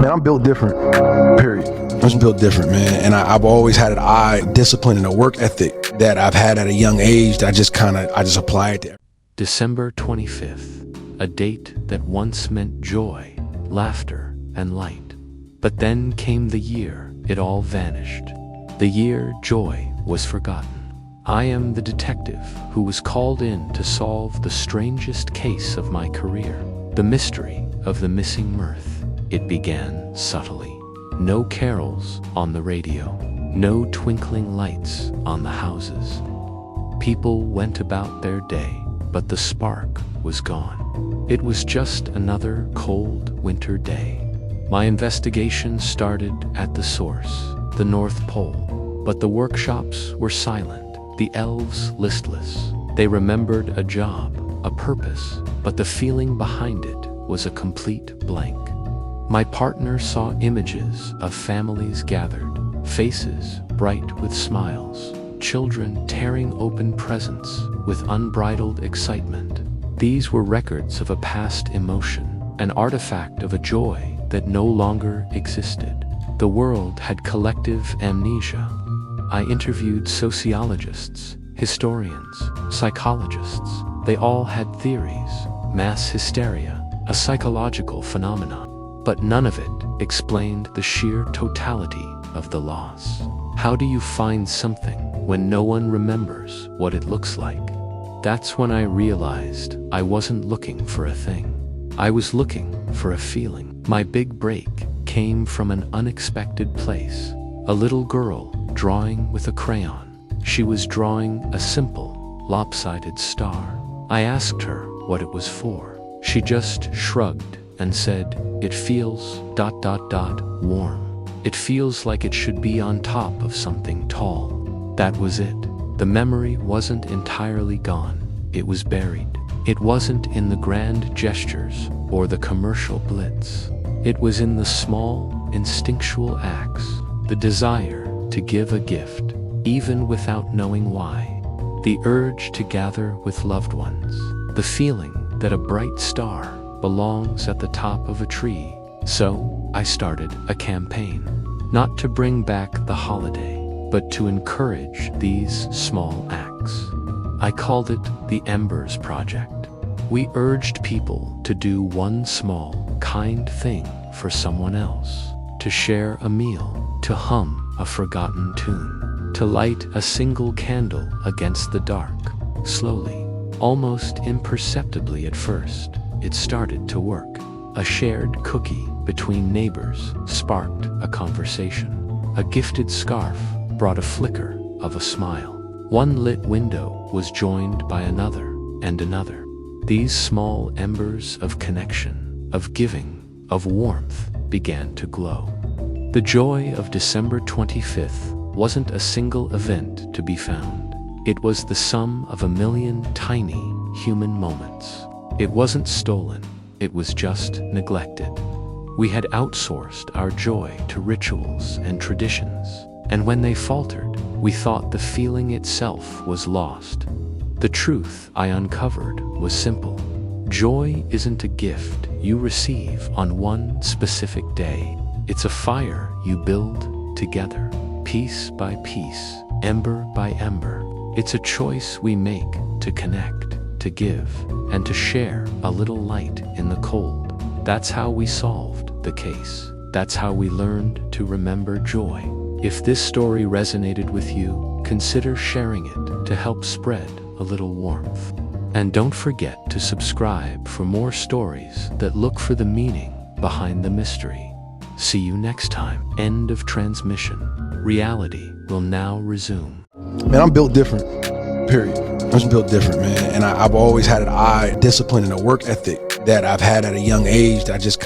Man, I'm built different, period. I was built different, man. And I've always had an eye, discipline, and a work ethic that I've had at a young age that I just applied there. December 25th, a date that once meant joy, laughter, and light. But then came the year it all vanished. The year joy was forgotten. I am the detective who was called in to solve the strangest case of my career, the mystery of the missing mirth. It began subtly. No carols on the radio, no twinkling lights on the houses. People went about their day, but the spark was gone. It was just another cold winter day. My investigation started at the source, the North Pole, but the workshops were silent, the elves listless. They remembered a job, a purpose, but the feeling behind it was a complete blank. My partner saw images of families gathered, faces bright with smiles, children tearing open presents with unbridled excitement. These were records of a past emotion, an artifact of a joy that no longer existed. The world had collective amnesia. I interviewed sociologists, historians, psychologists. They all had theories. Mass hysteria, a psychological phenomenon. But none of it explained the sheer totality of the loss. How do you find something when no one remembers what it looks like? That's when I realized I wasn't looking for a thing. I was looking for a feeling. My big break came from an unexpected place. A little girl drawing with a crayon. She was drawing a simple, lopsided star. I asked her what it was for. She just shrugged and said, "It feels ... warm. It feels like it should be on top of something tall." That was it. The memory wasn't entirely gone. It was buried. It wasn't in the grand gestures or the commercial blitz. It was in the small, instinctual acts, the desire to give a gift, even without knowing why. The urge to gather with loved ones. The feeling that a bright star belongs at the top of a tree. So, I started a campaign. Not to bring back the holiday, but to encourage these small acts. I called it the Embers Project. We urged people to do one small, kind thing for someone else. To share a meal, to hum a forgotten tune, to light a single candle against the dark. Slowly, almost imperceptibly at first, it started to work. A shared cookie between neighbors sparked a conversation. A gifted scarf brought a flicker of a smile. One lit window was joined by another and another. These small embers of connection, of giving, of warmth began to glow. The joy of December 25th wasn't a single event to be found. It was the sum of a million tiny human moments. It wasn't stolen, it was just neglected. We had outsourced our joy to rituals and traditions, and when they faltered, we thought the feeling itself was lost. The truth I uncovered was simple. Joy isn't a gift you receive on one specific day. It's a fire you build together, piece by piece, ember by ember. It's a choice we make to connect, to give, and to share a little light in the cold. That's how we solved the case. That's how we learned to remember joy. If this story resonated with you, consider sharing it to help spread a little warmth. And don't forget to subscribe for more stories that look for the meaning behind the mystery. See you next time. End of transmission. Reality will now resume. Man, I'm built different, period. I was built different, man. And I've always had an eye, discipline, and a work ethic that I've had at a young age that I just